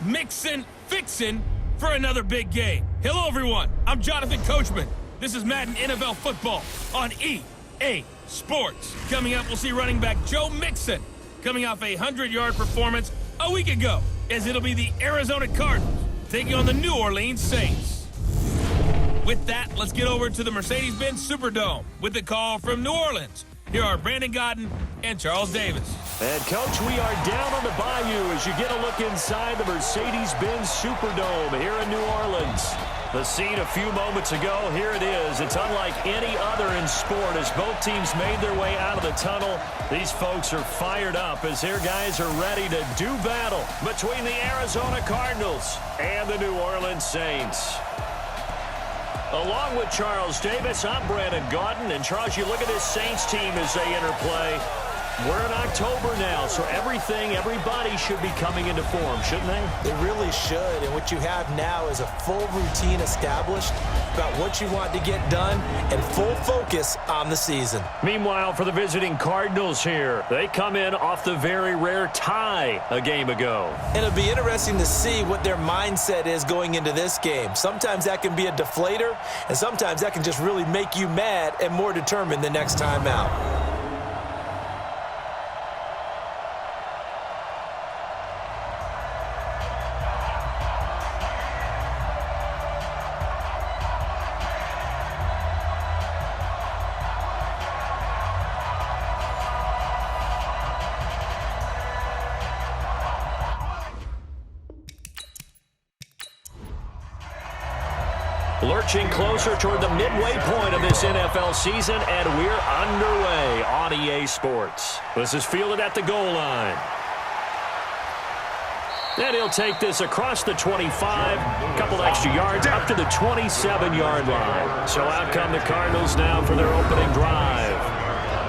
mixin', fixin' for another big game. Hello, everyone. I'm Jonathan Coachman. This is Madden NFL Football on EA Sports. Coming up, we'll see running back Joe Mixon coming off a 100-yard performance a week ago, as it'll be the Arizona Cardinals taking on the New Orleans Saints. With that, let's get over to the Mercedes-Benz Superdome with the call from New Orleans. Here are Brandon Godden and Charles Davis. And, Coach, we are down on the bayou as you get a look inside the Mercedes-Benz Superdome here in New Orleans. The scene a few moments ago, here it is. It's unlike any other in sport as both teams made their way out of the tunnel. These folks are fired up as their guys are ready to do battle between the Arizona Cardinals and the New Orleans Saints. Along with Charles Davis, I'm Brandon Godden. And, Charles, you look at this Saints team as they interplay. We're in October now, so everybody should be coming into form, shouldn't they? They really should, and what you have now is a full routine established about what you want to get done and full focus on the season. Meanwhile, for the visiting Cardinals here, they come in off the very rare tie a game ago. And it'll be interesting to see what their mindset is going into this game. Sometimes that can be a deflator, and sometimes that can just really make you mad and more determined the next time out. Lurching closer toward the midway point of this NFL season, and we're underway on EA Sports. This is fielded at the goal line. And he'll take this across the 25, a couple extra yards, up to the 27-yard line. So out come the Cardinals now for their opening drive.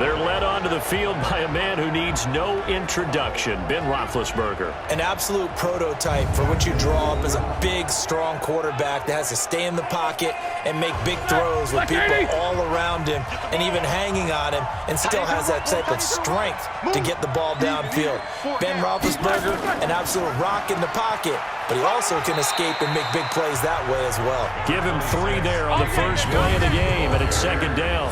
They're led onto the field by a man who needs no introduction, Ben Roethlisberger. An absolute prototype for what you draw up as a big, strong quarterback that has to stay in the pocket and make big throws with people all around him and even hanging on him, and still has that type of strength to get the ball downfield. Ben Roethlisberger, an absolute rock in the pocket, but he also can escape and make big plays that way as well. Give him 3 there on the first play of the game, and it's second down.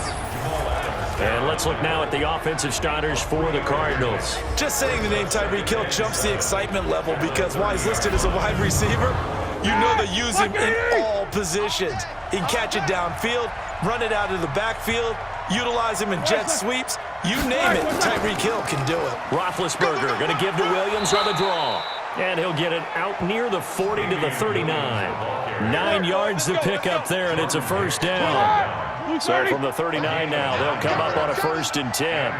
And let's look now at the offensive starters for the Cardinals. Just saying the name Tyreek Hill jumps the excitement level because while he's listed as a wide receiver, you know they use him in all positions. He can catch it downfield, run it out of the backfield, utilize him in jet sweeps. You name it, Tyreek Hill can do it. Roethlisberger going to give to Williams on the draw. And he'll get it out near the 40 to the 39. 9 yards to pick up there, and it's a first down. So from the 39 now, they'll come up on a 1st and 10.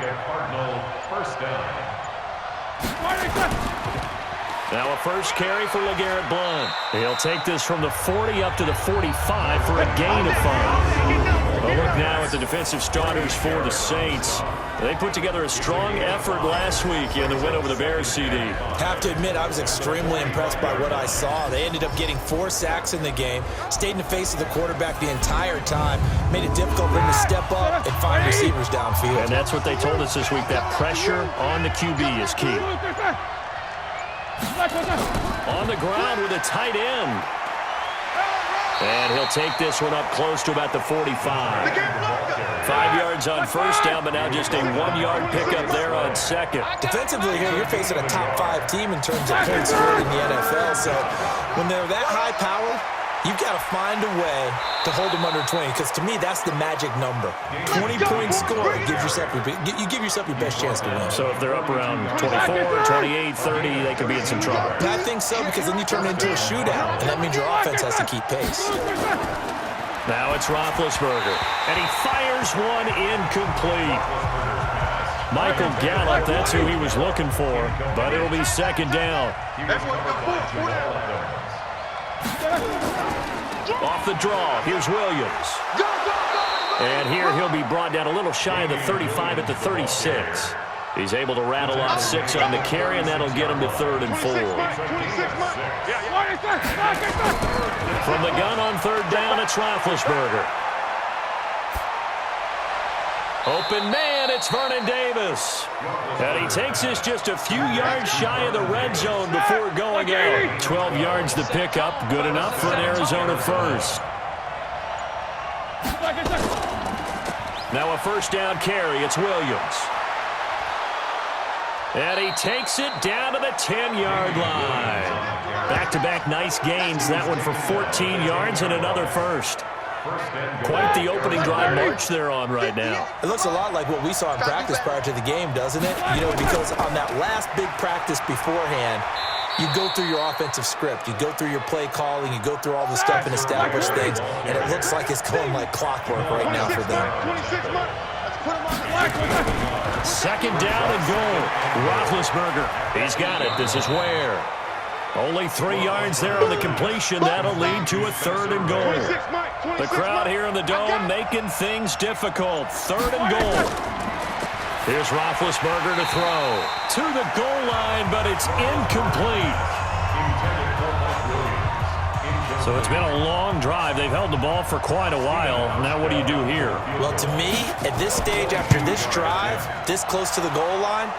Now a first carry for LeGarrette Blount. He'll take this from the 40 up to the 45 for a gain of 5. A look now at the defensive starters for the Saints. They put together a strong effort last week in the win over the Bears, CD. Have to admit, I was extremely impressed by what I saw. They ended up getting 4 sacks in the game, stayed in the face of the quarterback the entire time, made it difficult for him to step up and find receivers downfield. And that's what they told us this week, that pressure on the QB is key. On the ground with a tight end. And he'll take this one up close to about the 45. 5 yards on first down, but now just a 1-yard pickup there on second. Defensively here, you're facing a top 5 team in terms of points scored in the NFL. So when they're that high powered, you've got to find a way to hold them under 20, because to me, that's the magic number. 20-point score, you give yourself your best chance to win. So if they're up around 24, 28, 30, they could be in some trouble. I think so, because then you turn it into a shootout, and that means your offense has to keep pace. Now it's Roethlisberger, and he fires one incomplete. Michael Gallup, that's who he was looking for, but it'll be second down. Off the draw, here's Williams. And here he'll be brought down a little shy of the 35 at the 36. He's able to rattle off 6 on the carry, and that'll get him to 3rd and 4. From the gun on 3rd down, it's Roethlisberger. Open man, it's Vernon Davis. And he takes this just a few yards shy of the red zone before going out. 12 yards to pick up, good enough for an Arizona first. Now a first down carry, it's Williams. And he takes it down to the 10-yard line. Back-to-back nice gains, that one for 14 yards and another first. Quite the opening drive march they're on right now. It looks a lot like what we saw in practice prior to the game, doesn't it? You know, because on that last big practice beforehand, you go through your offensive script, you go through your play calling, you go through all the stuff and establish things, and it looks like it's going like clockwork right now for them. Second down and goal. Roethlisberger, he's got it. This is Ware. Only 3 yards there on the completion. That'll lead to a third and goal. The crowd here in the Dome making things difficult. Third and goal. Here's Roethlisberger to throw. To the goal line, but it's incomplete. So it's been a long drive. They've held the ball for quite a while. Now what do you do here? Well, to me, at this stage, after this drive, this close to the goal line,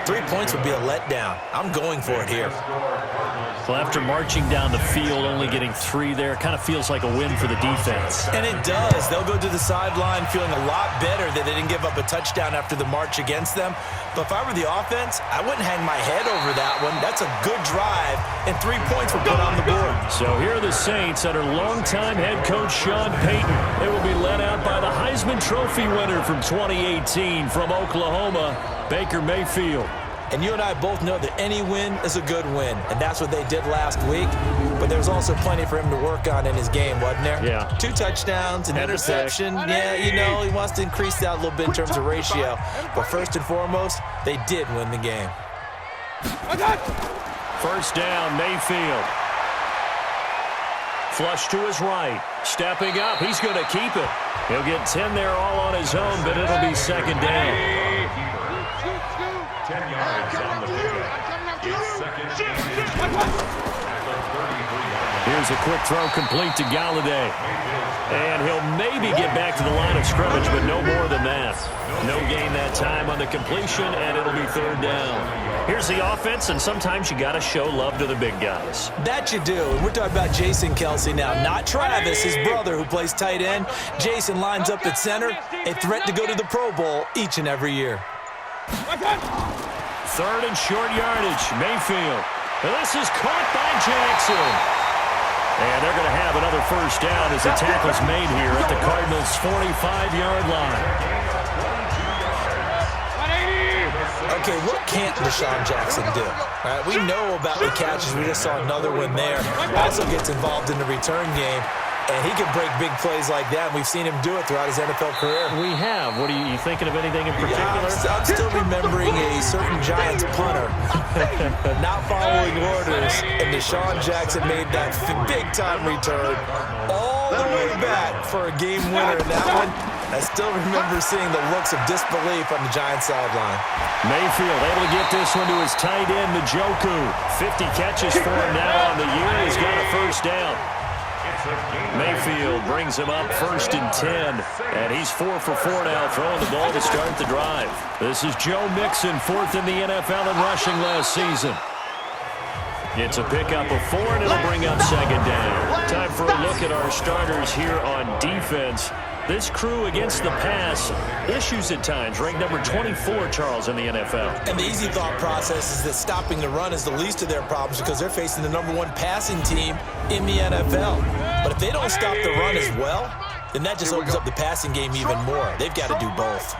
3 points would be a letdown. I'm going for it here. Well, after marching down the field, only getting 3 there, it kind of feels like a win for the defense. And it does. They'll go to the sideline feeling a lot better that they didn't give up a touchdown after the march against them. But if I were the offense, I wouldn't hang my head over that one. That's a good drive, and 3 points were put on the board. So here are the Saints under longtime head coach Sean Payton. They will be led out by the Heisman Trophy winner from 2018 from Oklahoma, Baker Mayfield. And you and I both know that any win is a good win, and that's what they did last week. But there's also plenty for him to work on in his game, wasn't there? Yeah. 2 touchdowns, an interception. Yeah, you know, he wants to increase that a little bit in terms of ratio. But first and foremost, they did win the game. First down, Mayfield. Flush to his right. Stepping up, he's going to keep it. He'll get 10 there all on his own, but it'll be second down. 10 yards on the pickup. Here's a quick throw complete to Galladay. And he'll maybe get back to the line of scrimmage, but no more than that. No gain that time on the completion, and it'll be third down. Here's the offense, and sometimes you got to show love to the big guys. That you do. And we're talking about Jason Kelsey now, not Travis, his brother, who plays tight end. Jason lines up at center, a threat to go to the Pro Bowl each and every year. Third and short yardage, Mayfield. And this is caught by Jackson. And they're going to have another first down as the tackle's made here at the Cardinals' 45-yard line. Okay, what can't Deshaun Jackson do? All right, we know about the catches. We just saw another one there. Also gets involved in the return game. And he can break big plays like that. We've seen him do it throughout his NFL career. We have. What are you thinking of anything in particular? Yeah, I'm still remembering a certain Giants punter not following orders, and Deshaun Jackson made that big-time return all the way back for a game winner in that one. I still remember seeing the looks of disbelief on the Giants sideline. Mayfield able to get this one to his tight end, Njoku. 50 catches for him now on the year. He's got a first down. Mayfield brings him up first and 10, and he's 4 for 4 now, throwing the ball to start the drive. This is Joe Mixon, 4th in the NFL in rushing last season. It's a pickup of 4, and it'll bring up second down. Time for a look at our starters here on defense. This crew against the pass, issues at times, ranked number 24, Charles, in the NFL. And the easy thought process is that stopping the run is the least of their problems because they're facing the number 1 passing team in the NFL. But if they don't stop the run as well, then that just opens up the passing game even more. They've got to do both.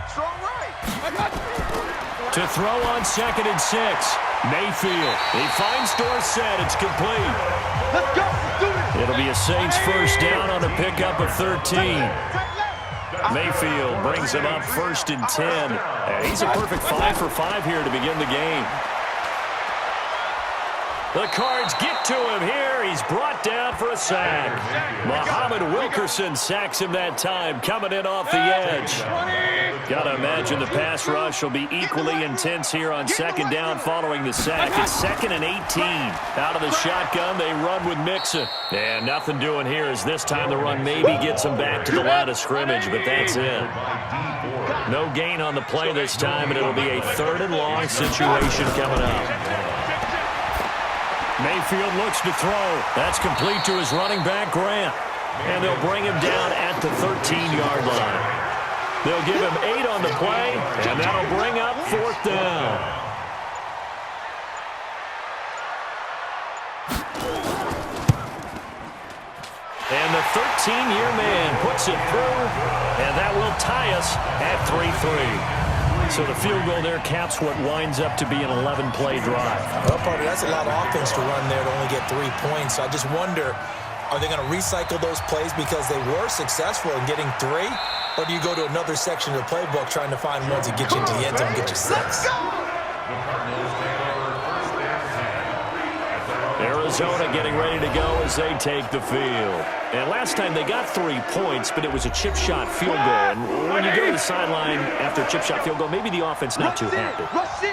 To throw on 2nd and 6, Mayfield. He finds Dorsett. It's complete. Let's go. It'll be a Saints first down on a pickup of 13. Mayfield brings him up first and 10. And he's a perfect 5 for 5 here to begin the game. The Cards get to him here. He's brought down for a sack. Muhammad Wilkerson sacks him that time, coming in off the edge. Got to imagine the pass rush will be equally intense here on second down following the sack. It's 2nd and 18. Out of the shotgun, they run with Mixon. And nothing doing here as this time the run maybe gets him back to the line of scrimmage, but that's it. No gain on the play this time, and it'll be a 3rd and long situation coming up. Mayfield looks to throw. That's complete to his running back, Grant. And they'll bring him down at the 13-yard line. They'll give him 8 on the play, and that'll bring up 4th down. And the 13-year man puts it through, and that will tie us at 3-3. So the field goal there caps what winds up to be an 11-play drive. Well, Party, that's a lot of offense to run there to only get 3 points. So I just wonder, are they going to recycle those plays because they were successful in getting 3? Or do you go to another section of the playbook trying to find ones that get you into the end zone and get you 6? Arizona getting ready to go as they take the field. And last time they got 3 points, but it was a chip shot field goal. And when you go to the sideline after a chip shot field goal, maybe the offense not too happy.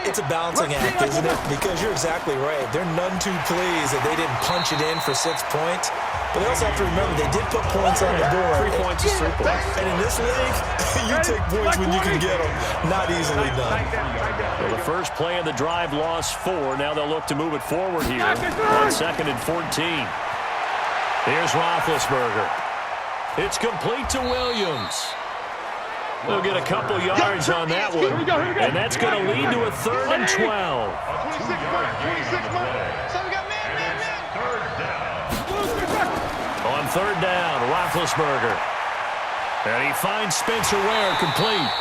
It's a balancing act, isn't it? Because you're exactly right. They're none too pleased that they didn't punch it in for 6 points. But they also have to remember they did put points on the board. 3 points is 3 points. And in this league, you take points when you can get them. Not easily done. Well, the first play of the drive lost 4. Now they'll look to move it forward here on 2nd and 14. Here's Roethlisberger. It's complete to Williams. They'll get a couple yards on that one. And that's going to lead to a 3rd and 12. On 3rd down, Roethlisberger. And he finds Spencer Ware complete.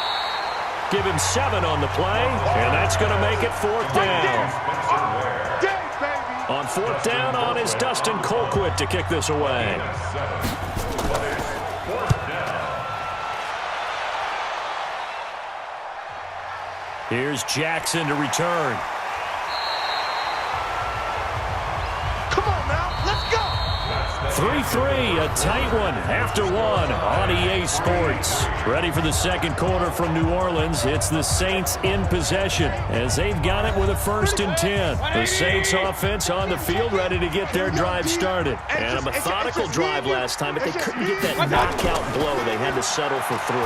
Give him 7 on the play, and that's going to make it 4th down. On 4th down on is Dustin Colquitt to kick this away. Here's Jackson to return. 3-3, a tight one after 1 on EA Sports. Ready for the second quarter from New Orleans. It's the Saints in possession as they've got it with a 1st and 10. The Saints offense on the field ready to get their drive started. And a methodical drive last time, but they couldn't get that knockout blow. They had to settle for 3.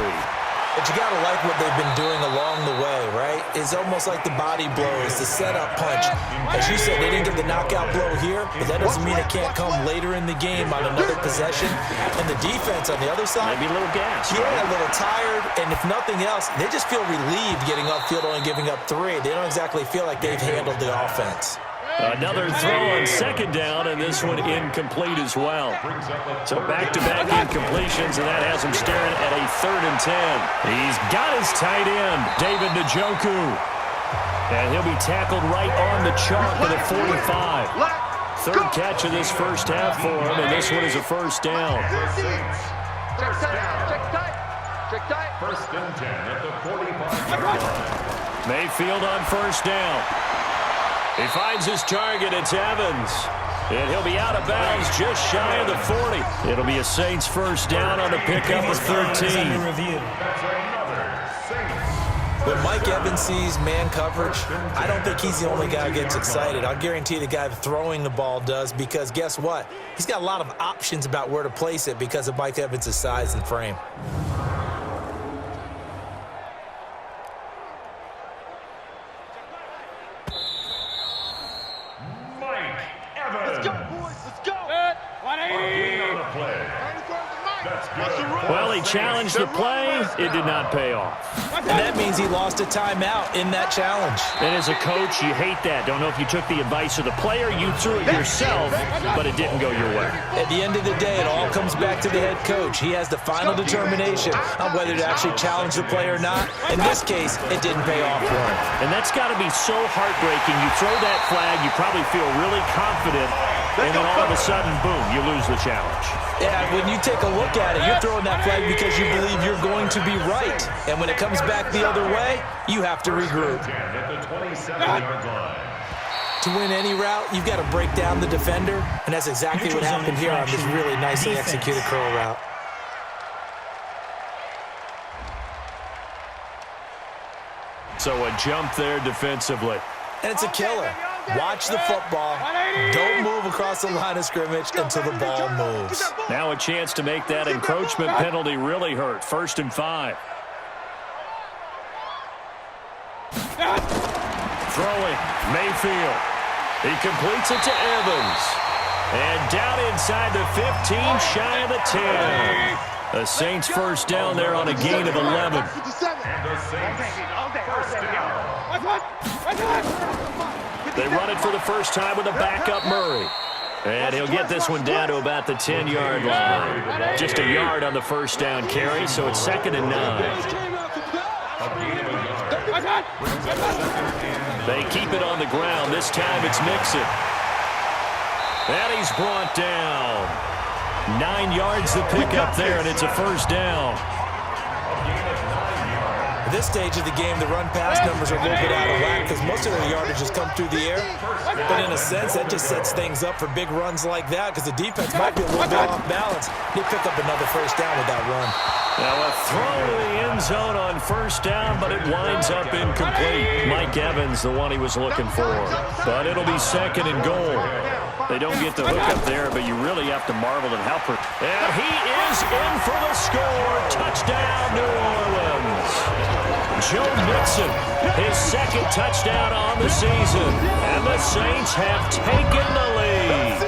But you got to like what they've been doing along the way, right? It's almost like the body blows, the setup punch. As you said, they didn't get the knockout blow here, but that doesn't mean it can't come later in the game on another possession. And the defense on the other side, maybe a little gas. Yeah, a little tired. And if nothing else, they just feel relieved getting upfield, only giving up 3. They don't exactly feel like they've handled the offense. Another throw on 2nd down, and this one incomplete as well. So back-to-back incompletions, and that has him staring at a 3rd and 10. He's got his tight end, David Njoku. And he'll be tackled right on the chalk at the 45. 3rd catch of this first half for him, and this one is a 1st down. Check tight. 1st and 10 at the 45. Mayfield on 1st down. He finds his target. It's Evans. And he'll be out of bounds just shy of the 40. It'll be a Saints 1st down on the pickup of 13. When Mike Evans sees man coverage, I don't think he's the only guy who gets excited. I'll guarantee the guy throwing the ball does, because guess what? He's got a lot of options about where to place it because of Mike Evans' size and frame. Well, he challenged the play. It did not pay off. And that means he lost a timeout in that challenge. And as a coach, you hate that. Don't know if you took the advice of the player, you threw it yourself, but it didn't go your way. At the end of the day, it all comes back to the head coach. He has the final determination on whether to actually challenge the play or not. In this case, it didn't pay off for him. And that's got to be so heartbreaking. You throw that flag, you probably feel really confident, and then all of a sudden, boom, you lose the challenge. Yeah, when you take a look at it, you're throwing that flag because you believe you're going to be right. And when it comes back the other way, you have to regroup. to win any route, you've got to break down the defender, and that's exactly what happened here on this really nicely executed curl route. So a jump there defensively. And it's a killer. Watch the football. Don't move across the line of scrimmage until the ball moves. Now a chance to make that encroachment penalty really hurt. 1st and 5. Throwing, Mayfield. He completes it to Evans. And down inside the 15, shy of the 10. The Saints first down there on a gain of 11. They run it for the first time with a backup Murray. And he'll get this one down to about the 10-yard line. Just a yard on the first down carry, so it's 2nd and 9. They keep it on the ground. This time it's Mixon. And he's brought down. 9 yards to pick up there, and it's a first down. At this stage of the game, the run-pass numbers are a little bit out of whack because most of their yardage has come through the air. But in a sense, that just sets things up for big runs like that because the defense might be a little bit off balance. He'll pick up another first down with that run. Now a throw to the end zone on first down, but it winds up incomplete. Mike Evans, the one he was looking for. But it'll be 2nd and goal. They don't get the hook up there, but you really have to marvel at how. And he is in for the score. Touchdown, New Orleans. Joe Mixon, his 2nd touchdown on the season. And the Saints have taken the lead.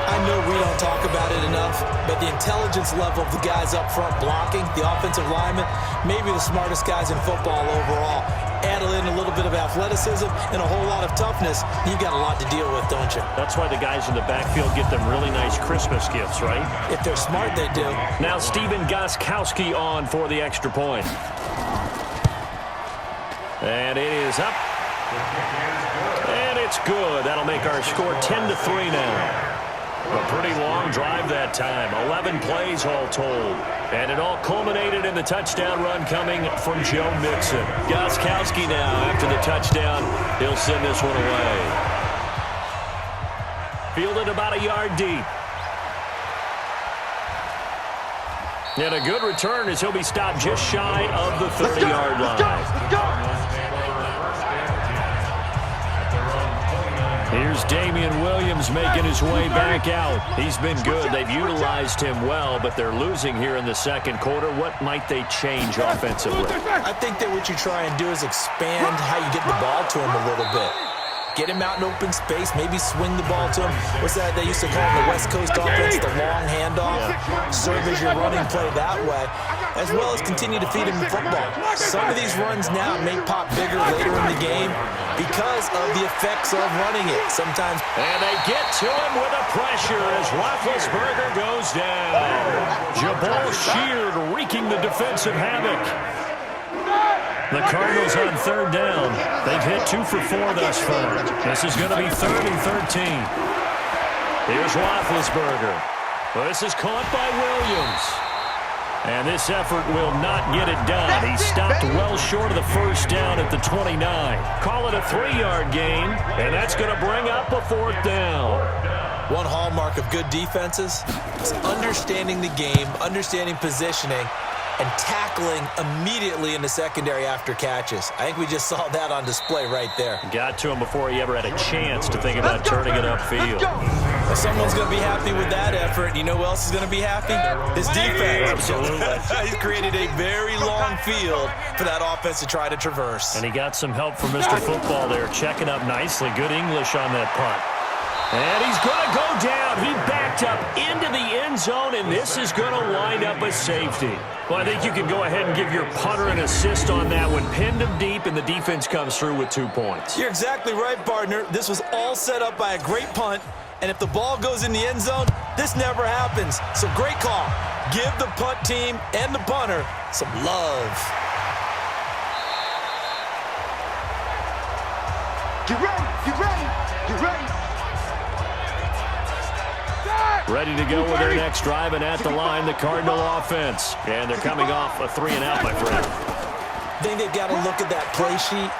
I know we don't talk about it enough, but the intelligence level of the guys up front blocking, the offensive linemen, maybe the smartest guys in football overall. Add in a little bit of athleticism and a whole lot of toughness, you've got a lot to deal with, don't you? That's why the guys in the backfield get them really nice Christmas gifts, right? If they're smart, they do. Now Steven Gostkowski on for the extra point. And it is up. And it's good. That'll make our score 10-3 now. A pretty long drive that time. 11 plays all told. And it all culminated in the touchdown run coming from Joe Mixon. Gostkowski now, after the touchdown, he'll send this one away. Fielded about a yard deep. And a good return as he'll be stopped just shy of the 30-yard line. Here's Damian Williams making his way back out. He's been good. They've utilized him well, but they're losing here in the 2nd quarter. What might they change offensively? I think that what you try and do is expand how you get the ball to him a little bit. Get him out in open space, maybe swing the ball to him. What's that they used to call in the West Coast offense, the long handoff? Serve as your running play that way, as well as continue to feed him the football. Some of these runs now may pop bigger later in the game because of the effects of running it. Sometimes. And they get to him with a pressure as Roethlisberger goes down. Jabal Sheard wreaking the defensive havoc. The Cardinals on 3rd down. They've hit 2 for 4 thus far. This is going to be 3rd and 13. Here's Roethlisberger. This is caught by Williams. And this effort will not get it done. He stopped well short of the first down at the 29. Call it a 3-yard gain, and that's going to bring up a 4th down. One hallmark of good defenses is understanding the game, understanding positioning, and tackling immediately in the secondary after catches. I think we just saw that on display right there. Got to him before he ever had a chance to think about turning it upfield. Well, someone's going to be happy with that effort. You know who else is going to be happy? His defense. Absolutely. He's created a very long field for that offense to try to traverse. And he got some help from Mr. Football there, checking up nicely. Good English on that punt. And he's going to go down. He backed up into the end zone, and this is going to wind up a safety. Well, I think you can go ahead and give your punter an assist on that one. Pinned him deep, and the defense comes through with 2 points. You're exactly right, partner. This was all set up by a great punt, and if the ball goes in the end zone, this never happens. So great call. Give the punt team and the punter some love. Get ready, get ready, get ready. Ready to go with their next drive, and at the line, the Cardinal offense. And they're coming off a 3-and-out, my friend. I think they've got to look at that play sheet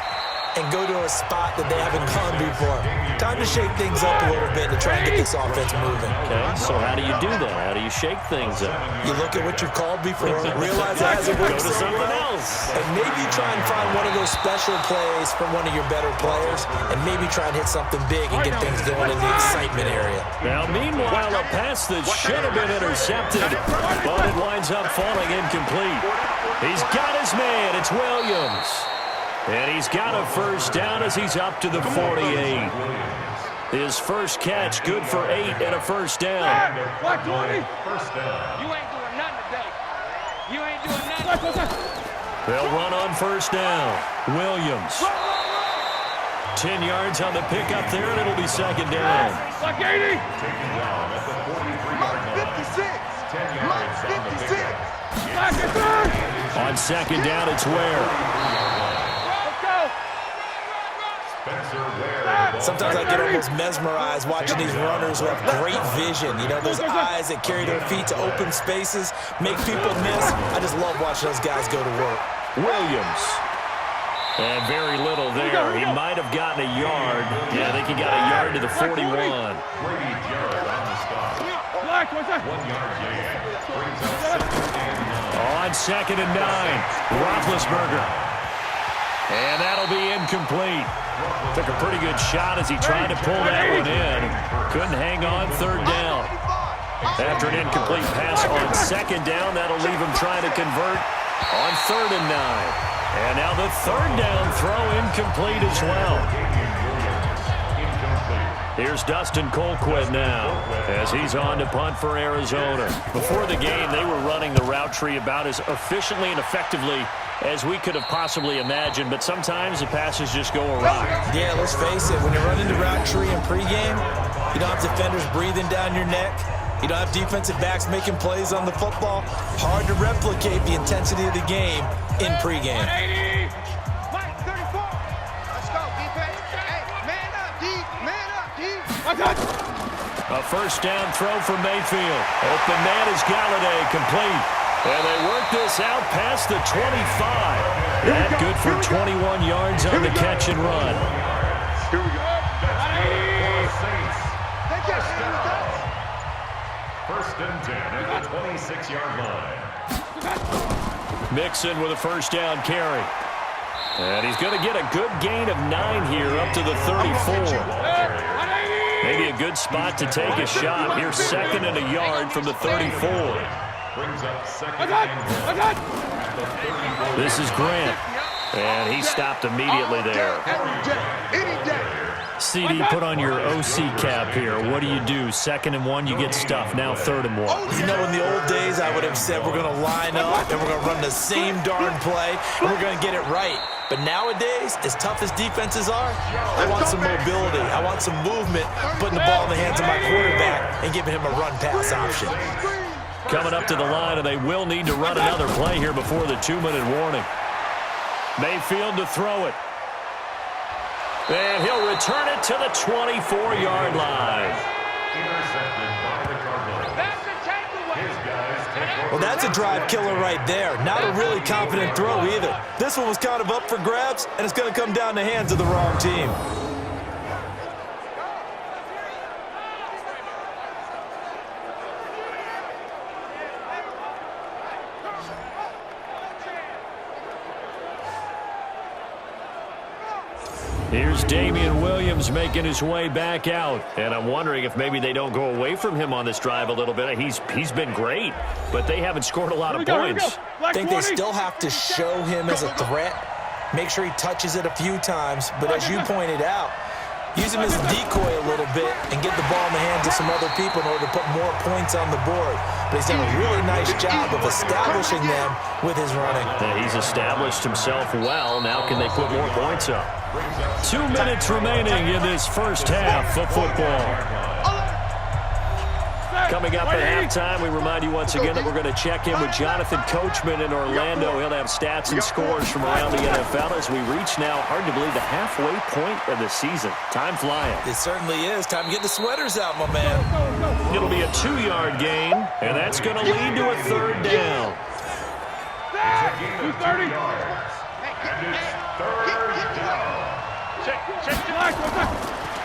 and go to a spot that they haven't gone before. Time to shake things up a little bit to try and get this offense moving. Okay, so how do you do that? How do you shake things up? You look at what you've called before, realize it hasn't worked so well, and maybe try and find one of those special plays from one of your better players, and maybe try and hit something big and get things going in the excitement area. Now, meanwhile, a pass that should have been intercepted, but it winds up falling incomplete. He's got his man. It's Williams. And he's got a first down as he's up to the 48. His first catch, good for 8 and a first down. Black 20. First down. You ain't doing nothing today. You ain't doing nothing. They'll run on first down. Williams. 10 yards on the pickup there, and it'll be second down. Black 80. Taken down at the 43-yard line. 56. 10 yards on the pickup. Black 53. On second down, it's Ware. Sometimes I get almost mesmerized watching these runners who have great vision. You know, those eyes that carry their feet to open spaces, make people miss. I just love watching those guys go to work. Williams. And very little there. He might have gotten a yard. Yeah, I think he got a yard to the 41. Brady Jarrett on the stop. 1 yard gain. Brings up On second and 9, Roethlisberger. And that'll be incomplete. Took a pretty good shot as he tried to pull that one in. Couldn't hang on third down. After an incomplete pass on second down, that'll leave him trying to convert on third and 9. And now the third down throw incomplete as well. Here's Dustin Colquitt now as he's on to punt for Arizona. Before the game, they were running the route tree about as efficiently and effectively as we could have possibly imagined, but sometimes the passes just go awry. Yeah, let's face it, when you're running the route tree in pregame, you don't have defenders breathing down your neck. You don't have defensive backs making plays on the football. Hard to replicate the intensity of the game in pregame. 80. Mike 34. Let's go, defense. Hey, man up, D. Man up, D. A first down throw for Mayfield. Open man is Galladay, complete. And they work this out past the 25. That good for 21 yards on the catch and run. Here we go. First and 10 at the 26-yard line. Mixon with a first down carry. And he's going to get a good gain of 9 here up to the 34. Maybe a good spot to take a shot. Here's second and a yard from the 34. Brings up second and 10. This is Grant. And he stopped immediately there. CD, put on your OC cap here. What do? Second and 1, you get stuffed. Now third and 1. You know, in the old days, I would have said we're going to line up and we're going to run the same darn play and we're going to get it right. But nowadays, as tough as defenses are, I want some mobility. I want some movement, putting the ball in the hands of my quarterback and giving him a run-pass option. Coming up to the line, and they will need to run another play here before the 2-minute warning. Mayfield to throw it. And he'll return it to the 24-yard line. Intercepted by the Cardinals. That's a takeaway. His guys take over. Well, that's a drive killer right there. Not a really confident throw either. This one was kind of up for grabs, and it's going to come down the hands of the wrong team. Here's Damian Williams making his way back out. And I'm wondering if maybe they don't go away from him on this drive a little bit. He's been great, but they haven't scored a lot of points. I think they still have to show him as a threat. Make sure he touches it a few times. But as you pointed out, use him as a decoy a little bit and get the ball in the hands of some other people in order to put more points on the board. But he's done a really nice job of establishing them with his running. Yeah, he's established himself well. Now can they put more points up? 2 minutes remaining in this first half of football. Coming up at halftime, we remind you once again that we're going to check in with Jonathan Coachman in Orlando. He'll have stats and scores from around the NFL as we reach now, hard to believe, the halfway point of the season. Time flying. It certainly is. Time to get the sweaters out, my man. It'll be a 2-yard gain, and that's going to lead to a third down. 230. And it's third down.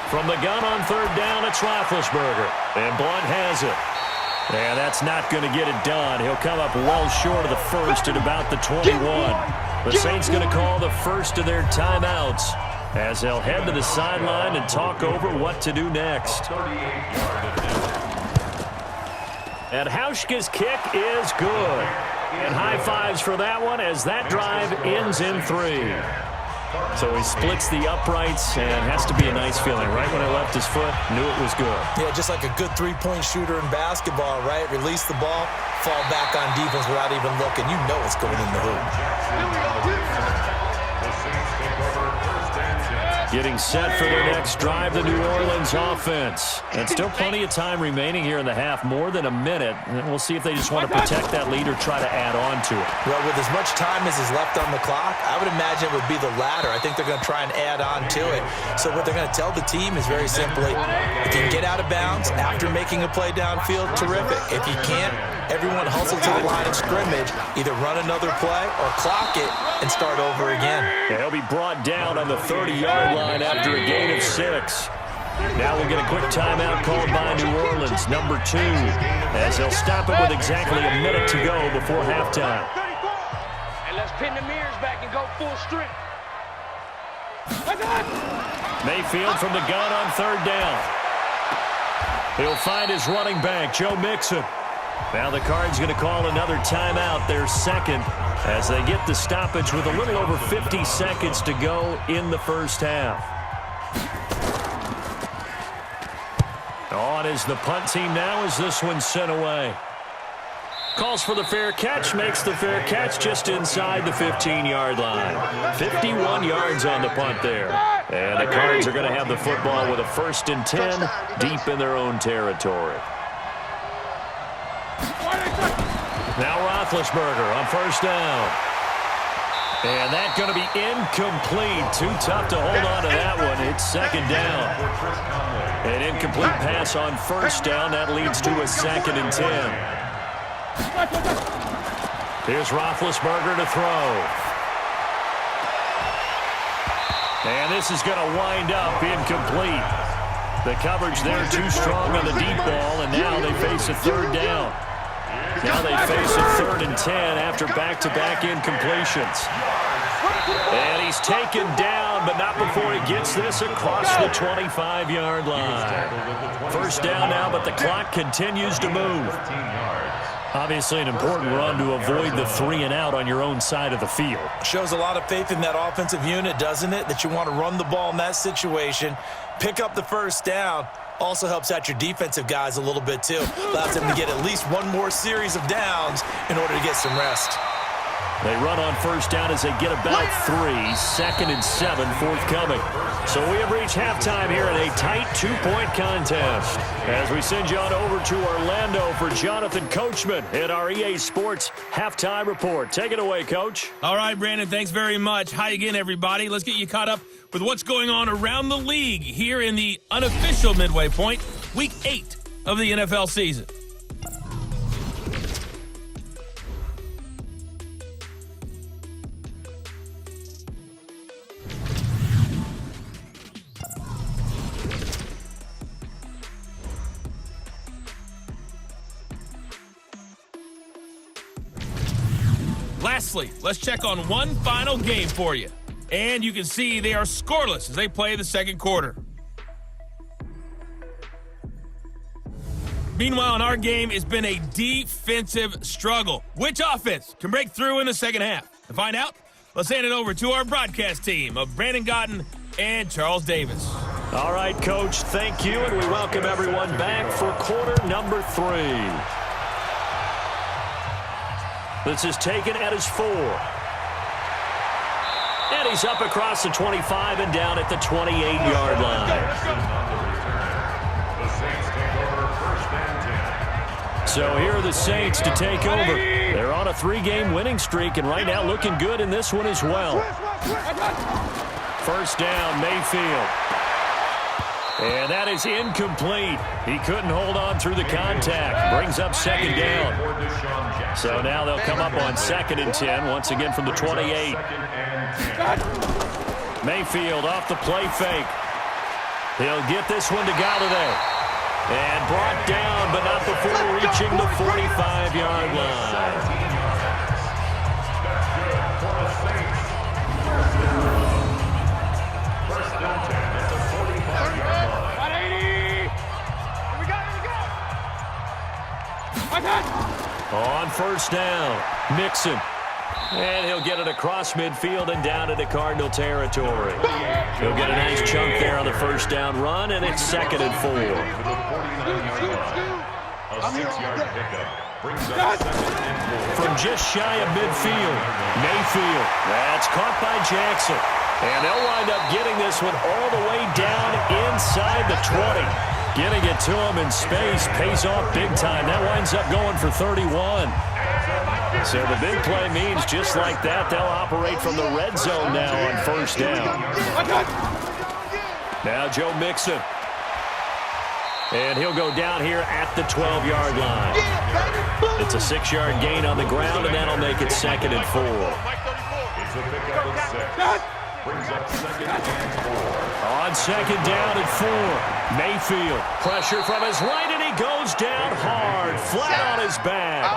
From the gun on third down, it's Roethlisberger. And Blunt has it. And that's not going to get it done. He'll come up well short of the first at about the 21. The Saints going to call the first of their timeouts as they'll head to the sideline and talk over what to do next. And Hauschka's kick is good. And high fives for that one as that drive ends in 3. So he splits the uprights, and has to be a nice feeling. Right when it left his foot, knew it was good. Yeah, just like a good three-point shooter in basketball, right? Release the ball, fall back on defense without even looking. You know it's going in the hoop. Getting set for their next drive, the New Orleans offense. And still plenty of time remaining here in the half, more than a minute. And we'll see if they just want to protect that lead or try to add on to it. Well, with as much time as is left on the clock, I would imagine it would be the latter. I think they're going to try and add on to it. So what they're going to tell the team is very simply, if you can get out of bounds after making a play downfield, terrific. If you can't, everyone hustle to the line of scrimmage, either run another play or clock it and start over again. Yeah, he'll be brought down on the 30-yard line after a gain of 6. Now we'll get a quick timeout called by New Orleans, number 2, as they'll stop it with exactly a minute to go before halftime. And let's pin the mirrors back and go full strength. Mayfield from the gun on third down. He'll find his running back, Joe Mixon. Now the Cards going to call another timeout, their second, as they get the stoppage with a little over 50 seconds to go in the first half. On is the punt team now as this one's sent away. Calls for the fair catch, makes the fair catch just inside the 15-yard line. 51 yards on the punt there. And the Cards are going to have the football with a 1st and 10 deep in their own territory. Now Roethlisberger on first down. And that's going to be incomplete. Too tough to hold on to that one. It's second down. An incomplete pass on first down. That leads to a 2nd and 10. Here's Roethlisberger to throw. And this is going to wind up incomplete. The coverage there too strong on the deep ball, and now they face a 3rd down. Now they face a 3rd and 10 after back-to-back incompletions. And he's taken down, but not before he gets this across the 25-yard line. First down now, but the clock continues to move. Obviously an important run to avoid the 3 and out on your own side of the field. Shows a lot of faith in that offensive unit, doesn't it? That you want to run the ball in that situation, pick up the first down. Also helps out your defensive guys a little bit, too. Allows them to get at least one more series of downs in order to get some rest. They run on first down as they get about 3. 2nd and 7 forthcoming. So we have reached halftime here in a tight 2-point contest. As we send you on over to Orlando for Jonathan Coachman in our EA Sports Halftime Report. Take it away, Coach. All right, Brandon, thanks very much. Hi again, everybody. Let's get you caught up with what's going on around the league here in the unofficial midway point, Week 8 of the NFL season. Lastly, let's check on one final game for you. And you can see they are scoreless as they play the second quarter. Meanwhile, in our game, it's been a defensive struggle. Which offense can break through in the second half? To find out, let's hand it over to our broadcast team of Brandon Godden and Charles Davis. All right, Coach, thank you, and we welcome everyone back for quarter number 3. This is taken at his 4. And he's up across the 25 and down at the 28-yard line. So here are the Saints to take over. They're on a 3-game winning streak, and right now looking good in this one as well. First down, Mayfield. And that is incomplete. He couldn't hold on through the contact. Brings up second down. So now they'll come up on 2nd and 10, once again from the 28. Mayfield off the play fake. He'll get this one to Galladay. And brought down, but not before reaching the 45-yard line. On first down, Mixon. And he'll get it across midfield and down into Cardinal territory. He'll get a nice chunk there on the first down run, and it's 2nd and 4. A 6-yard pickup brings up 2nd and 4. From just shy of midfield, Mayfield. That's caught by Jackson. And they'll wind up getting this one all the way down inside the 20. Getting it to him in space pays off big time. That winds up going for 31. So the big play means just like that, they'll operate from the red zone now on first down. Now Joe Mixon. And he'll go down here at the 12-yard line. It's a 6-yard gain on the ground, and that'll make it 2nd and 4. It's a pickup of 6. Brings up 2nd and 4. On 2nd down and 4. Mayfield, pressure from his right, and he goes down hard, flat on his back.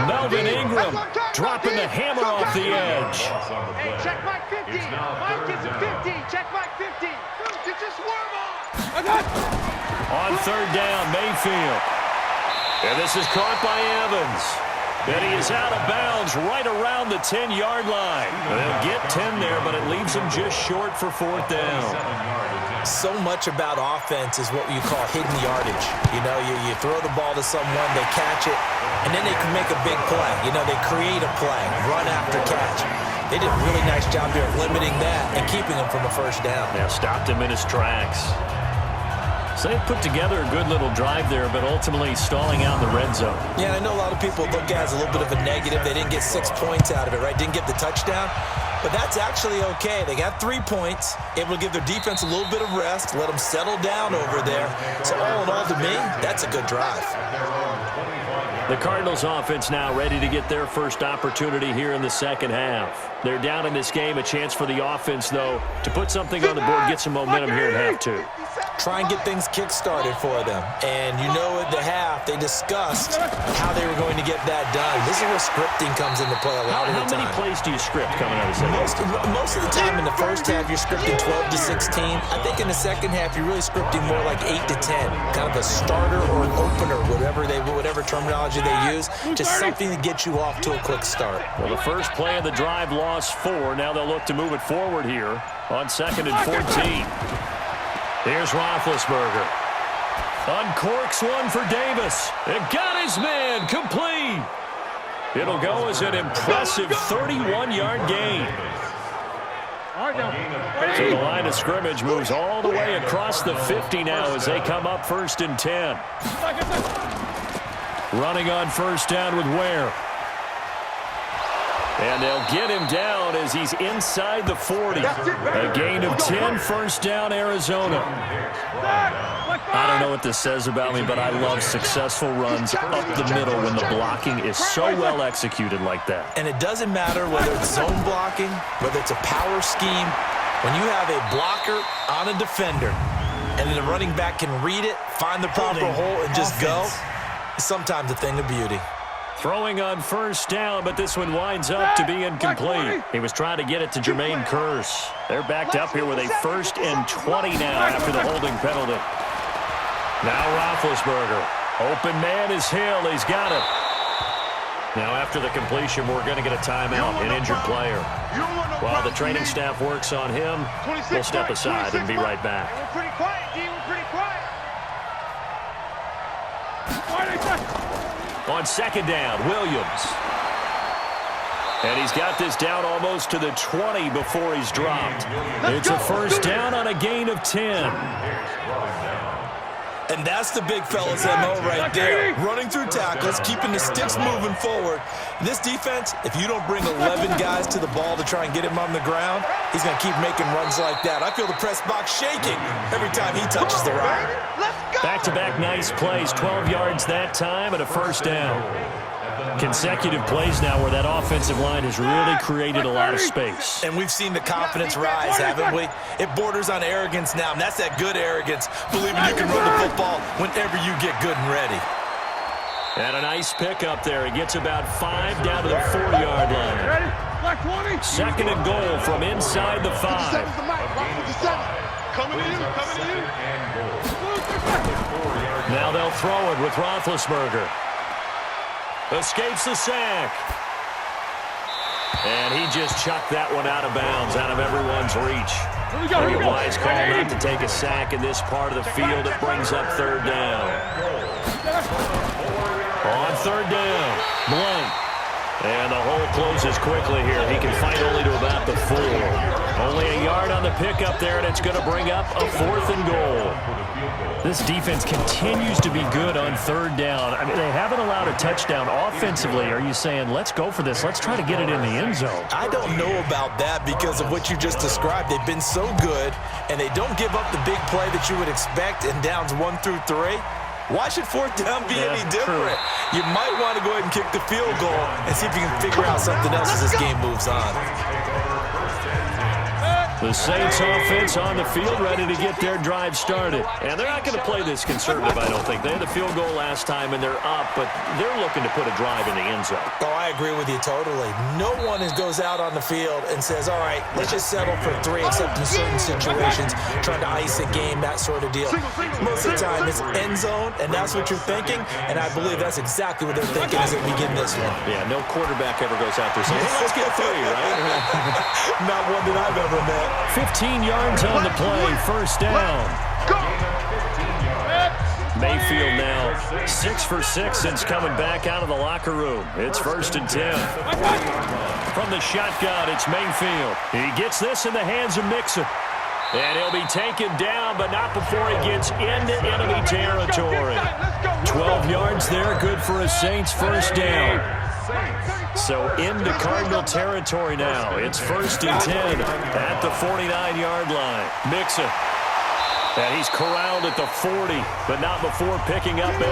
Melvin Ingram dropping the hammer off the edge. Hey, check Mike 50. Mike gets a 50. Check Mike 50. Get your swerve on. On 3rd down, Mayfield. And this is caught by Evans. And he is out of bounds right around the 10-yard line. They'll get 10 there, but it leaves him just short for 4th down. So much about offense is what you call hidden yardage. You know, you throw the ball to someone, they catch it, and then they can make a big play. You know, they create a play, run after catch. They did a really nice job here of limiting that and keeping him from a first down. Now stopped him in his tracks. So they put together a good little drive there, but ultimately stalling out in the red zone. Yeah, I know a lot of people look at it as a little bit of a negative. They didn't get 6 points out of it, right? Didn't get the touchdown. But that's actually okay. They got 3 points, able to give their defense a little bit of rest, let them settle down over there. So all in all, to me, that's a good drive. The Cardinals offense now ready to get their first opportunity here in the second half. They're down in this game. A chance for the offense, though, to put something on the board, get some momentum here in half two. Try and get things kick-started for them. And you know at the half, they discussed how they were going to get that done. This is where scripting comes into play a lot of the time. How many plays do you script coming out of the second? Most of the time in the first half, you're scripting 12 to 16. I think in the second half, you're really scripting more like 8 to 10. Kind of a starter or an opener, whatever terminology they use. Just something to get you off to a quick start. Well, the first play of the drive lost 4. Now they'll look to move it forward here on 2nd and 14. Here's Roethlisberger. Uncorks one for Davis. It got his man complete. It'll go as an impressive 31-yard gain. So the line of scrimmage moves all the way across the 50 now as they come up 1st and 10. Running on first down with Ware. And they'll get him down as he's inside the 40. A gain of 10, first down, Arizona. I don't know what this says about me, but I love successful runs up the middle when the blocking is so well executed like that. And it doesn't matter whether it's zone blocking, whether it's a power scheme. When you have a blocker on a defender, and then the running back can read it, find the proper hole, and just go, it's sometimes a thing of beauty. Throwing on first down, but this one winds up to be incomplete. He was trying to get it to Jermaine Kearse. They're backed up here with a 1st and 20 now after the holding penalty. Now Roethlisberger. Open man is Hill. He's got it. Now after the completion, we're going to get a timeout, an injured player. While the training staff works on him, we'll step aside and be right back. We're pretty quiet, D. We're pretty quiet. On 2nd down, Williams. And he's got this down almost to the 20 before he's dropped. It's a first down on a gain of 10. And that's the big fella's MO right there. Running through tackles, keeping the sticks moving forward. This defense, if you don't bring 11 guys to the ball to try and get him on the ground, he's going to keep making runs like that. I feel the press box shaking every time he touches the rock. Back-to-back nice plays, 12 yards that time and a first down. Consecutive plays now where that offensive line has really created a lot of space. And we've seen the confidence rise, haven't we? It borders on arrogance now, and that's that good arrogance, believing you can run the football whenever you get good and ready. And a nice pickup there. He gets about 5 down to the 4-yard line. Second and goal from inside the 5. Coming to you. Now they'll throw it with Roethlisberger. Escapes the sack. And he just chucked that one out of bounds, out of everyone's reach. A wise call not to take a sack in this part of the field. It brings up third down. On third down, Blunt. And the hole closes quickly here. He can fight only to about the 4. Only a yard on the pickup there, and it's going to bring up a 4th and goal. This defense continues to be good on third down. I mean, they haven't allowed a touchdown offensively. Are you saying, let's go for this? Let's try to get it in the end zone. I don't know about that because of what you just described. They've been so good, and they don't give up the big play that you would expect in downs 1 through 3. Why should fourth down be any different? True. You might want to go ahead and kick the field goal and see if you can figure out something else as this game moves on. The Saints offense on the field ready to get their drive started. And they're not going to play this conservative, I don't think. They had the field goal last time, and they're up, but they're looking to put a drive in the end zone. Oh, I agree with you totally. No one goes out on the field and says, all right, let's just settle for 3, except in certain situations, trying to ice a game, that sort of deal. Most of the time, it's end zone, and that's what you're thinking, and I believe that's exactly what they're thinking as they begin this one. Yeah, no quarterback ever goes out there saying, hey, let's get 3, right? Not one that I've ever met. 15 yards on the play, first down. Mayfield now 6 for 6 since coming back out of the locker room. It's 1st and 10. From the shotgun, it's Mayfield. He gets this in the hands of Mixon. And he'll be taken down, but not before he gets into enemy territory. 12 yards there, good for a Saints first down. So into Cardinal territory now. It's 1st and 10 at the 49-yard line. Mixon. And he's corralled at the 40, but not before picking up 8.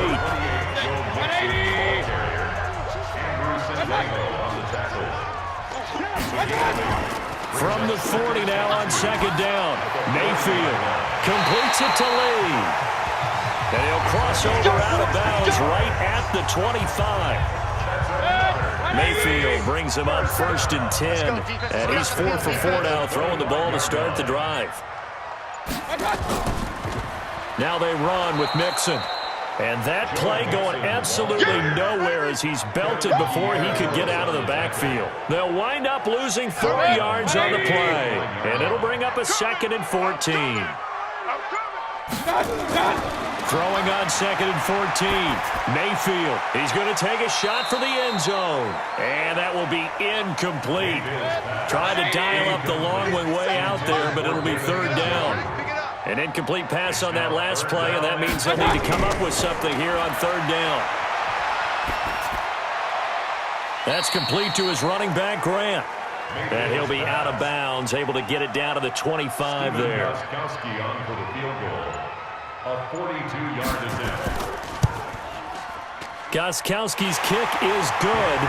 From the 40 now on second down. Mayfield completes it to Lee. And he'll cross over out of bounds right at the 25. Mayfield brings him up 1st and 10, and he's 4 for 4 now, throwing the ball to start the drive. Now they run with Mixon. And that play going absolutely nowhere as he's belted before he could get out of the backfield. They'll wind up losing 4 yards on the play, and it'll bring up a 2nd and 14. Throwing on 2nd and 14. Mayfield. He's going to take a shot for the end zone. And that will be incomplete. Trying to dial up the long way out there, but it'll be 3rd down. An incomplete pass on that last play, and that means they'll need to come up with something here on 3rd down. That's complete to his running back, Grant. And he'll be out of bounds, able to get it down to the 25 there. On for the field goal. A 42-yard attempt. Gostkowski's kick is good,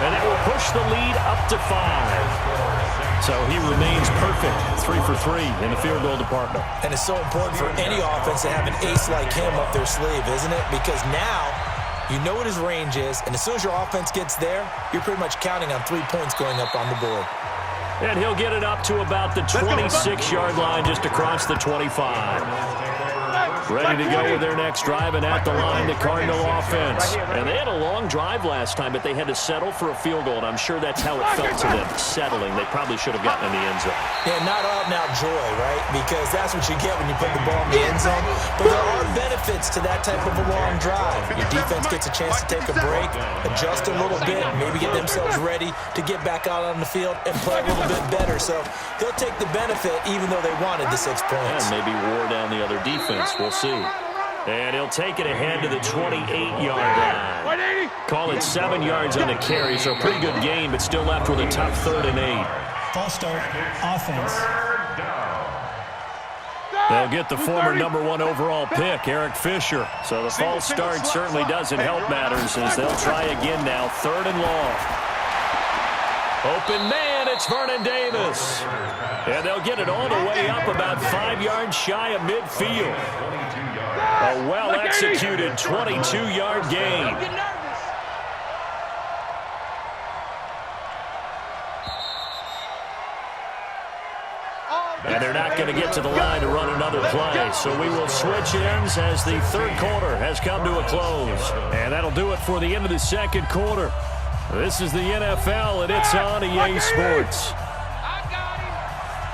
and it will push the lead up to 5. So he remains perfect, 3 for 3 in the field goal department. And it's so important for any offense to have an ace like him up their sleeve, isn't it? Because now you know what his range is, and as soon as your offense gets there, you're pretty much counting on 3 points going up on the board. And he'll get it up to about the 26-yard line, just across the 25. Ready to go with their next drive, and at the line, the Cardinal offense. And they had a long drive last time, but they had to settle for a field goal, and I'm sure that's how it felt to them, settling. They probably should have gotten in the end zone. Yeah, not out-and-out joy, right? Because that's what you get when you put the ball in the end zone. But there are benefits to that type of a long drive. Your defense gets a chance to take a break, adjust a little bit, maybe get themselves ready to get back out on the field and play a little bit better. So they'll take the benefit even though they wanted the 6 points. And maybe wore down the other defense. We'll see. And he'll take it ahead to the 28-yard line. Call it 7 yards on the carry, so a pretty good game, but still left with a tough 3rd and 8. False start, offense. They'll get the former #1 overall pick, Eric Fisher. So the false start certainly doesn't help matters as they'll try again now, 3rd and long. Open man, it's Vernon Davis. And they'll get it all the way up about 5 yards shy of midfield. A well-executed 22-yard gain. And they're not going to get to the line to run another play. So we will switch ends as the 3rd quarter has come to a close. And that'll do it for the end of the 2nd quarter. This is the NFL, and it's on EA Sports.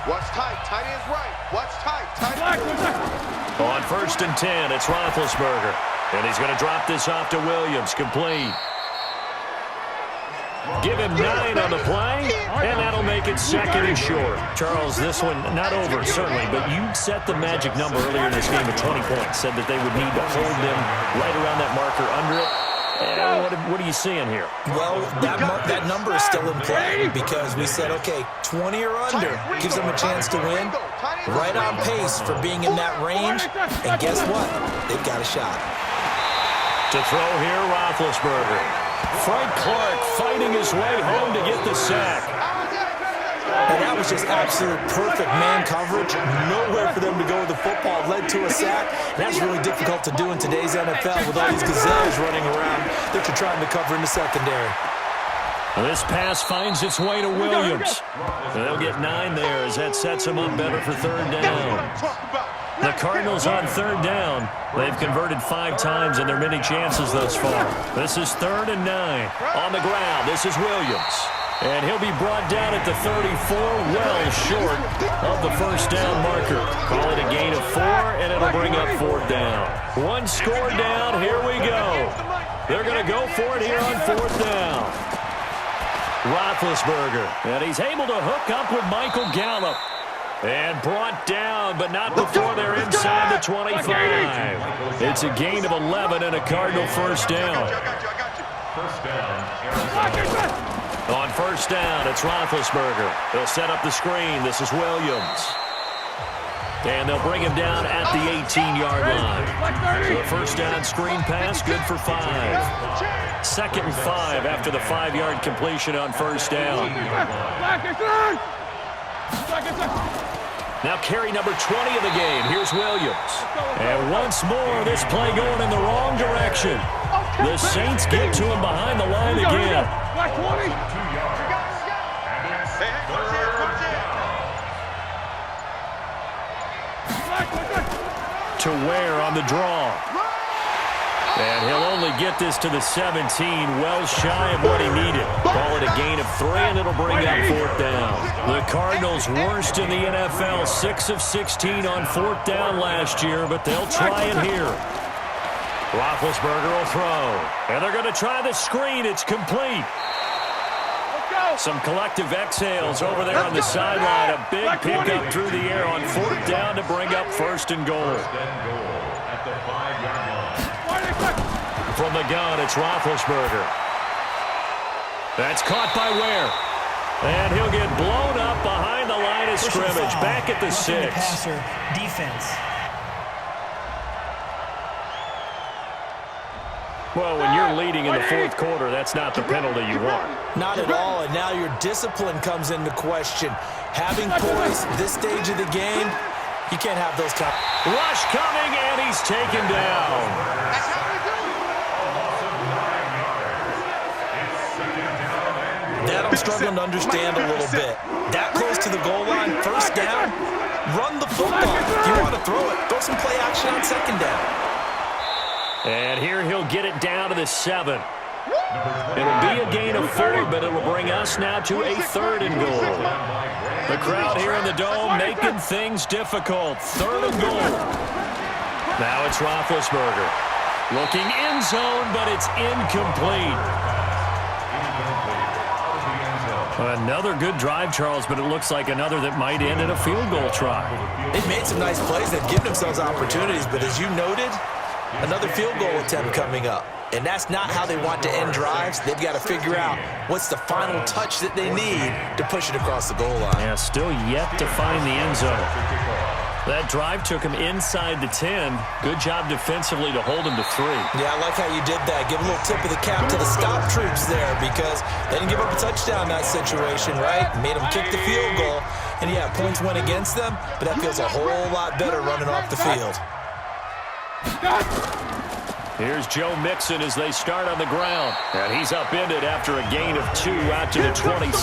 What's tight? Tight end's right. What's tight? Tight end's On 1st and 10, it's Roethlisberger. And he's going to drop this off to Williams, complete. Give him 9 on the play, and that'll make it 2nd and short. Charles, this one not over, certainly, but you set the magic number earlier in this game at 20 points, said that they would need to hold them right around that marker under it. What are you seeing here? Well, that number is still in play because we said, okay, 20 or under gives them a chance to win. Right on pace for being in that range. And guess what? They've got a shot. To throw here, Roethlisberger. Frank Clark fighting his way home to get the sack. And that was just absolute perfect man coverage. Nowhere for them to go with the football. Led to a sack. That's really difficult to do in today's NFL with all these gazelles running around that you're trying to cover in the secondary. This pass finds its way to Williams. They'll get 9 there as that sets them up better for 3rd down. The Cardinals on 3rd down. They've converted 5 times in their many chances thus far. This is 3rd and 9. On the ground, this is Williams. And he'll be brought down at the 34, well short of the 1st down marker. Call it a gain of 4, and it'll bring up 4th down. 1 score down, here we go. They're going to go for it here on 4th down. Roethlisberger, and he's able to hook up with Michael Gallup. And brought down, but not before they're inside the 25. It's a gain of 11 and a Cardinal 1st down. On 1st down, it's Roethlisberger. They'll set up the screen. This is Williams. And they'll bring him down at the 18-yard line. So the 1st down screen pass, good for 5. 2nd and 5 after the 5-yard completion on 1st down. Now carry number 20 of the game. Here's Williams. And once more, this play going in the wrong direction. The Saints get to him behind the line again. To Ware on the draw. And he'll only get this to the 17, well shy of what he needed. Call it a gain of 3, and it'll bring up 4th down. The Cardinals worst in the NFL, 6 of 16 on 4th down last year, but they'll try it here. Roethlisberger will throw. And they're going to try the screen. It's complete. Some collective exhales over there on the sideline. A big pickup through the air on 4th down to bring up 1st and goal. From the gun, it's Roethlisberger. That's caught by Ware. And he'll get blown up behind the line of scrimmage. Back at the 6. Passer defense. Well, when you're leading in the 4th quarter, that's not the penalty you want. Not at all, and now your discipline comes into question. Having poise this stage of the game, you can't have those kind. Rush coming, and he's taken down. That I'm struggling to understand a little bit. That close to the goal line, 1st down, run the football. If you want to throw it, throw some play action on 2nd down. And here he'll get it down to the 7. It'll be a gain of 4, but it'll bring us now to a 3rd and goal. The crowd here in the Dome making things difficult. 3rd and goal. Now it's Roethlisberger. Looking end zone, but it's incomplete. Another good drive, Charles, but it looks like another that might end in a field goal try. They've made some nice plays. They've given themselves opportunities, but as you noted, another field goal attempt coming up. And that's not how they want to end drives. They've got to figure out what's the final touch that they need to push it across the goal line. Yeah, still yet to find the end zone. That drive took him inside the 10. Good job defensively to hold him to 3. Yeah, I like how you did that. Give a little tip of the cap to the stop troops there because they didn't give up a touchdown in that situation, right? Made them kick the field goal. And, yeah, points went against them, but that feels a whole lot better running off the field. Here's Joe Mixon as they start on the ground. And he's upended after a gain of 2 out to the 27.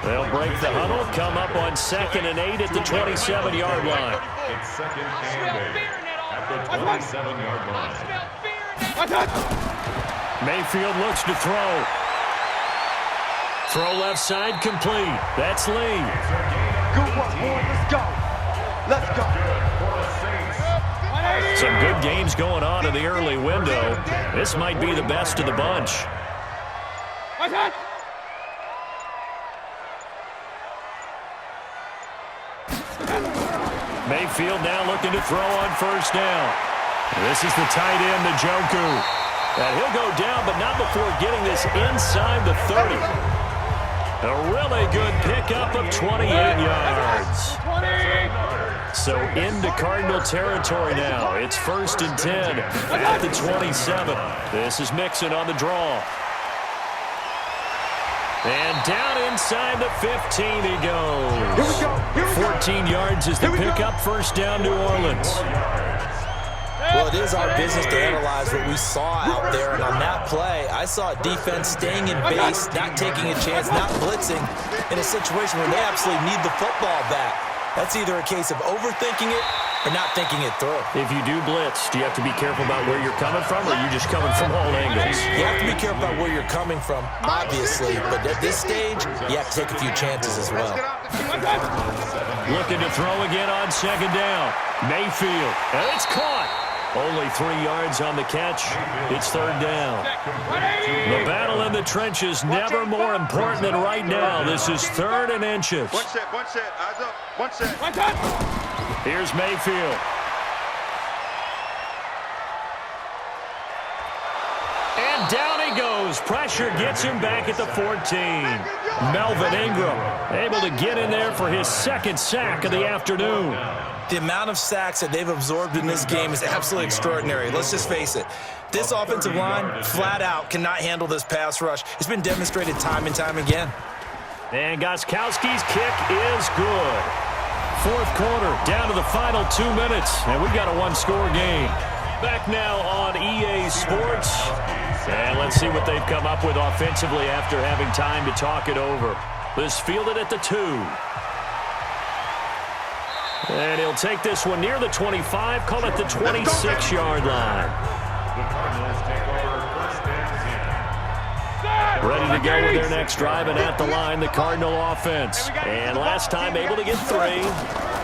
They'll break the huddle, come up on 2nd and 8 at the 27-yard line. It's second and 8 at the 27-yard line. Mayfield looks to throw. Throw left side complete. That's Lee. Good work, boy. Let's go. Let's go. Some good games going on in the early window. This might be the best of the bunch. Mayfield now looking to throw on 1st down. This is the tight end, Njoku. And he'll go down, but not before getting this inside the 30. A really good pickup of 28 yards. So into Cardinal territory now. It's 1st and 10 at the 27. This is Mixon on the draw. And down inside the 15 he goes. 14 yards is the pickup. 1st down, New Orleans. Well, it is our business to analyze what we saw out there. And on that play, I saw a defense staying in base, not taking a chance, not blitzing in a situation where they absolutely need the football back. That's either a case of overthinking it or not thinking it through. If you do blitz, do you have to be careful about where you're coming from, or are you just coming from all angles? You have to be careful about where you're coming from, obviously. But at this stage, you have to take a few chances as well. Looking to throw again on 2nd down. Mayfield, and it's caught. Only 3 yards on the catch. It's 3rd down. The battle in the trenches never more important than right now. This is 3rd and inches. One set, eyes up, one set. Here's Mayfield. And down he goes. Pressure gets him back at the 14. Melvin Ingram able to get in there for his 2nd sack of the afternoon. The amount of sacks that they've absorbed in this game is absolutely extraordinary. Let's just face it. This offensive line, flat out, cannot handle this pass rush. It's been demonstrated time and time again. And Gostkowski's kick is good. 4th quarter, down to the final 2 minutes, and we've got a 1-score game. Back now on EA Sports. And let's see what they've come up with offensively after having time to talk it over. This fielded at the 2. And he'll take this one near the 25, call it the 26-yard line. The Cardinals take over 1st and 10. Ready to go with their next drive, and at the line, the Cardinal offense. And last time able to get 3.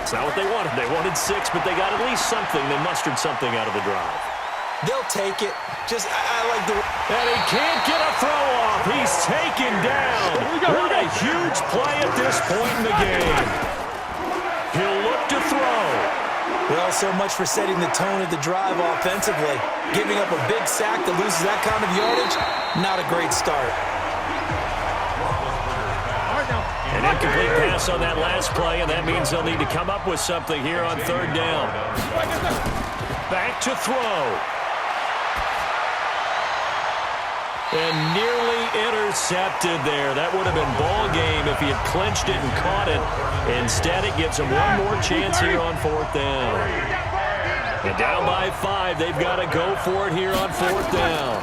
It's not what they wanted. They wanted 6, but they got at least something. They mustered something out of the drive. They'll take it. I like the... And he can't get a throw off. He's taken down. What a huge play at this point in the game. He'll look to throw. Well, so much for setting the tone of the drive offensively. Giving up a big sack that loses that kind of yardage, not a great start. An incomplete pass on that last play, and that means they'll need to come up with something here on 3rd down. Back to throw. And nearly intercepted there. That would have been ball game if he had clinched it and caught it. Instead, it gives him one more chance here on 4th down. And down by 5, they've got to go for it here on 4th down.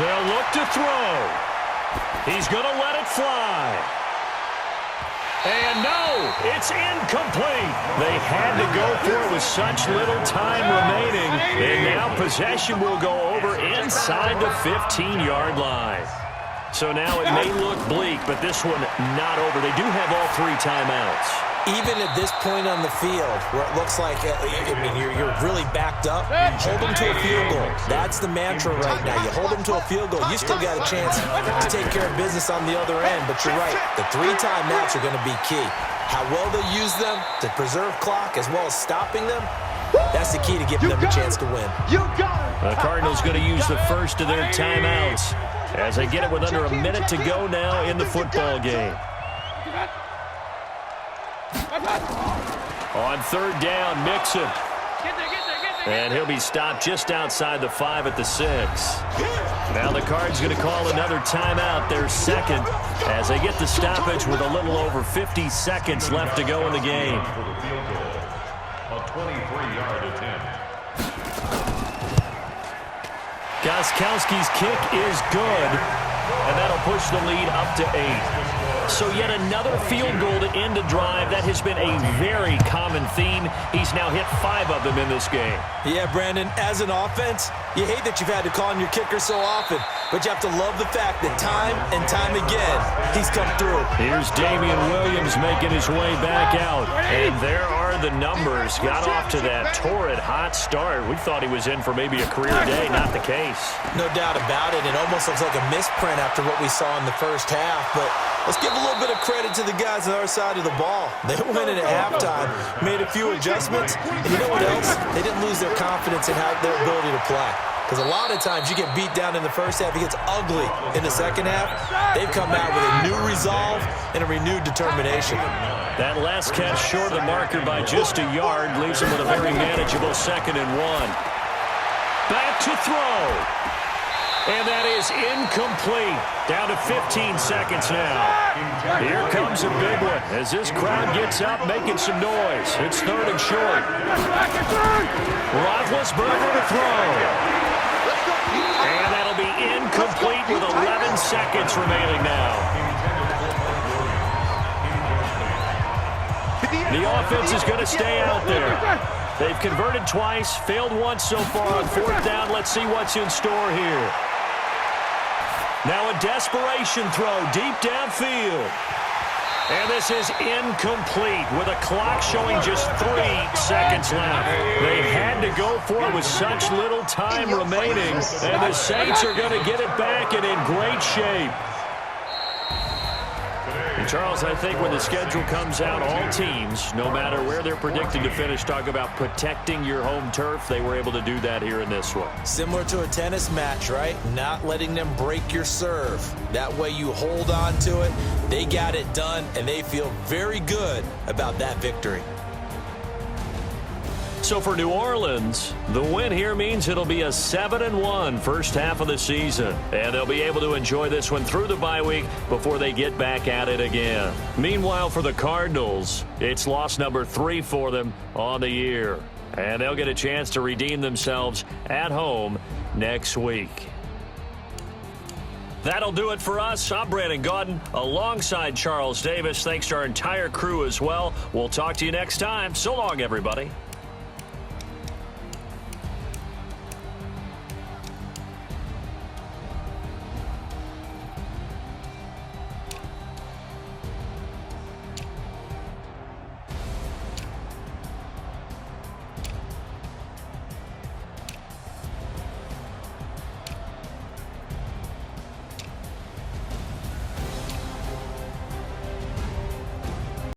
They'll look to throw. He's going to let it fly. And no, it's incomplete. They had to go for it with such little time remaining. And now possession will go over inside the 15-yard line. So now it may look bleak, but this one not over. They do have all 3 timeouts. Even at this point on the field, where it looks like, you're really backed up, hold them to a field goal. That's the mantra right now. You hold them to a field goal, you still got a chance to take care of business on the other end. But you're right, the 3 timeouts are going to be key. How well they use them to preserve clock as well as stopping them, that's the key to giving them a chance to win. The Cardinals going to use the first of their timeouts as they get it with under a minute to go now in the football game. On third down, Mixon. And he'll be stopped just outside the 5 at the 6. Now the Cards going to call another timeout, their second, as they get the stoppage with a little over 50 seconds left to go in the game. For the field goal. A 23-yard attempt. Gostkowski's kick is good, and that'll push the lead up to 8. So yet another field goal to end a drive. That has been a very common theme. He's now hit 5 of them in this game. Yeah, Brandon, as an offense, you hate that you've had to call on your kicker so often, but you have to love the fact that time and time again, he's come through. Here's Damian Williams making his way back out. And there are the numbers. Got off to that torrid hot start. We thought he was in for maybe a career day. Not the case. No doubt about it. It almost looks like a misprint after what we saw in the first half, but let's give a little bit of credit to the guys on our side of the ball. They went in at halftime, made a few adjustments, and you know what else? They didn't lose their confidence in their ability to play. Because a lot of times you get beat down in the first half, it gets ugly in the second half. They've come out with a new resolve and a renewed determination. That last catch short of the marker by just a yard leaves them with a very manageable 2nd and 1. Back to throw. And that is incomplete. Down to 15 seconds now. Here comes a big one as this crowd gets up making some noise. It's 3rd and short. Roethlisberger to throw. And that'll be incomplete with 11 seconds remaining now. The offense is going to stay out there. They've converted twice, failed once so far on 4th down. Let's see what's in store here. Now a desperation throw deep downfield. And this is incomplete with a clock showing just 3 seconds left. They had to go for it with such little time remaining. And the Saints are going to get it back and in great shape. And Charles, I think when the schedule comes out, all teams, no matter where they're predicted to finish, talk about protecting your home turf. They were able to do that here in this one. Similar to a tennis match, right? Not letting them break your serve. That way you hold on to it. They got it done, and they feel very good about that victory. So for New Orleans, the win here means it'll be a 7-1 first half of the season. And they'll be able to enjoy this one through the bye week before they get back at it again. Meanwhile, for the Cardinals, it's loss number 3 for them on the year. And they'll get a chance to redeem themselves at home next week. That'll do it for us. I'm Brandon Gaudin alongside Charles Davis. Thanks to our entire crew as well. We'll talk to you next time. So long, everybody.